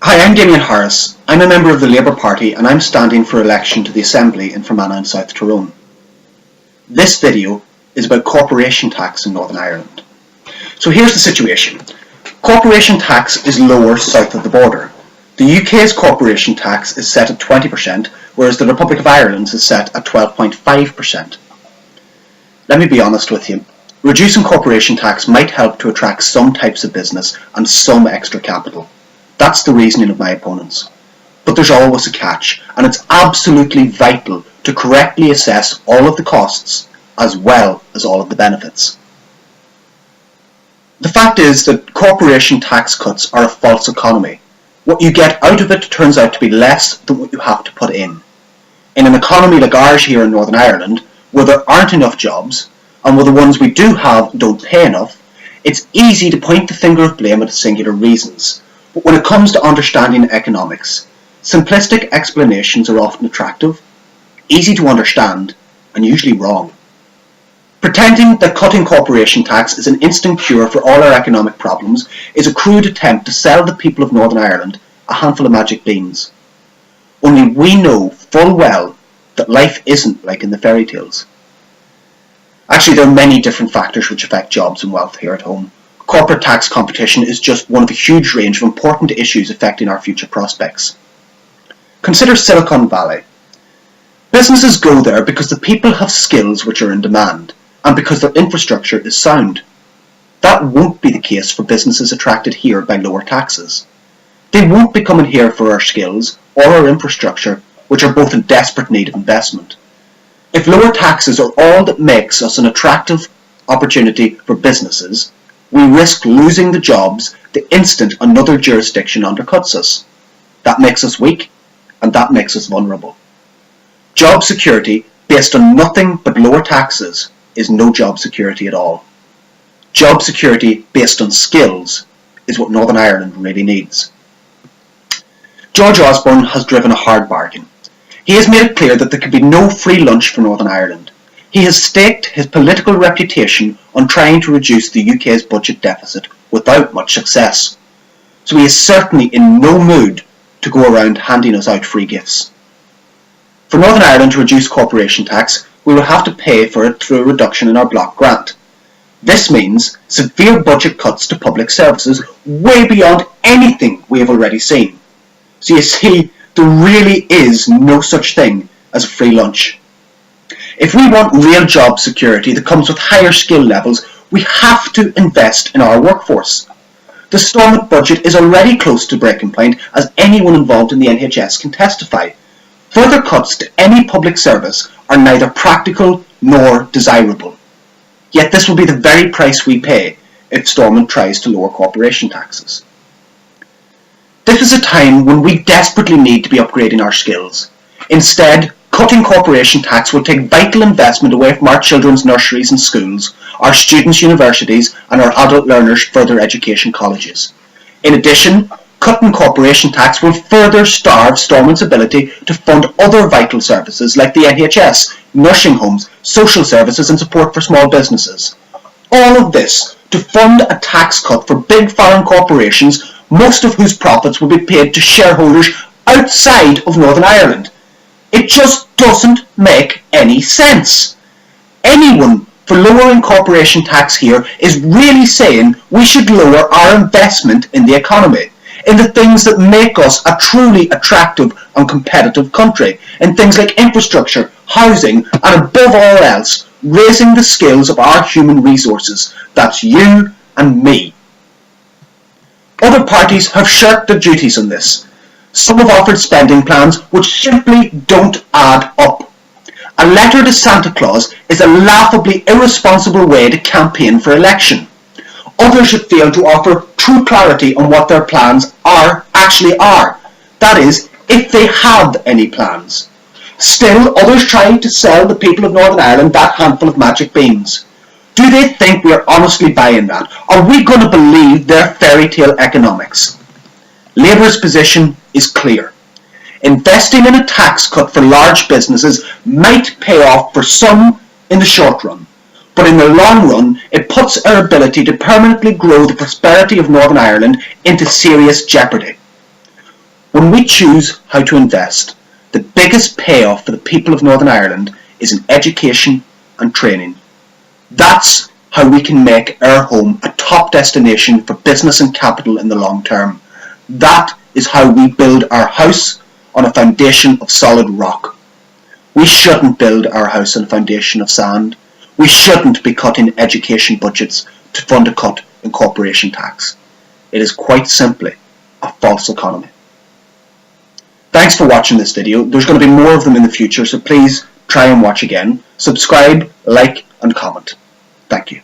Hi, I'm Damien Harris. I'm a member of the Labour Party and I'm standing for election to the Assembly in Fermanagh in South Tyrone. This video is about corporation tax in Northern Ireland. So here's the situation. Corporation tax is lower south of the border. The UK's corporation tax is set at 20%, whereas the Republic of Ireland's is set at 12.5%. Let me be honest with you. Reducing corporation tax might help to attract some types of business and some extra capital. That's the reasoning of my opponents. But there's always a catch, and it's absolutely vital to correctly assess all of the costs as well as all of the benefits. The fact is that corporation tax cuts are a false economy. What you get out of it turns out to be less than what you have to put in. In an economy like ours here in Northern Ireland, where there aren't enough jobs, and where the ones we do have don't pay enough, it's easy to point the finger of blame at singular reasons. But when it comes to understanding economics, simplistic explanations are often attractive, easy to understand, and usually wrong. Pretending that cutting corporation tax is an instant cure for all our economic problems is a crude attempt to sell the people of Northern Ireland a handful of magic beans. Only we know full well that life isn't like in the fairy tales. Actually, there are many different factors which affect jobs and wealth here at home. Corporate tax competition is just one of a huge range of important issues affecting our future prospects. Consider Silicon Valley. Businesses go there because the people have skills which are in demand, and because their infrastructure is sound. That won't be the case for businesses attracted here by lower taxes. They won't be coming here for our skills or our infrastructure, which are both in desperate need of investment. If lower taxes are all that makes us an attractive opportunity for businesses, we risk losing the jobs the instant another jurisdiction undercuts us. That makes us weak, and that makes us vulnerable. Job security based on nothing but lower taxes is no job security at all. Job security based on skills is what Northern Ireland really needs. George Osborne has driven a hard bargain. He has made it clear that there can be no free lunch for Northern Ireland. He has staked his political reputation on trying to reduce the UK's budget deficit without much success. So he is certainly in no mood to go around handing us out free gifts. For Northern Ireland to reduce corporation tax, we will have to pay for it through a reduction in our block grant. This means severe budget cuts to public services way beyond anything we have already seen. So you see, there really is no such thing as a free lunch. If we want real job security that comes with higher skill levels, we have to invest in our workforce. The Stormont budget is already close to breaking point, as anyone involved in the NHS can testify. Further cuts to any public service are neither practical nor desirable. Yet this will be the very price we pay if Stormont tries to lower corporation taxes. This is a time when we desperately need to be upgrading our skills. Instead, cutting corporation tax will take vital investment away from our children's nurseries and schools, our students' universities, and our adult learners' further education colleges. In addition, cutting corporation tax will further starve Stormont's ability to fund other vital services like the NHS, nursing homes, social services, and support for small businesses. All of this to fund a tax cut for big foreign corporations, most of whose profits will be paid to shareholders outside of Northern Ireland. It just doesn't make any sense. Anyone for lowering corporation tax here is really saying we should lower our investment in the economy, in the things that make us a truly attractive and competitive country, in things like infrastructure, housing, and above all else, raising the skills of our human resources. That's you and me. Other parties have shirked their duties on this. Some have offered spending plans which simply don't add up. A letter to Santa Claus is a laughably irresponsible way to campaign for election. Others have failed to offer true clarity on what their plans actually are. That is, if they have any plans. Still, others try to sell the people of Northern Ireland that handful of magic beans. Do they think we are honestly buying that? Are we going to believe their fairy tale economics? Labour's position is clear. Investing in a tax cut for large businesses might pay off for some in the short run, but in the long run it puts our ability to permanently grow the prosperity of Northern Ireland into serious jeopardy. When we choose how to invest, the biggest payoff for the people of Northern Ireland is in education and training. That's how we can make our home a top destination for business and capital in the long term. That is how we build our house on a foundation of solid rock. We shouldn't build our house on a foundation of sand. We shouldn't be cutting education budgets to fund a cut in corporation tax. It is quite simply a false economy. Thanks for watching this video. There's going to be more of them in the future, so please try and watch again. Subscribe, like and comment. Thank you.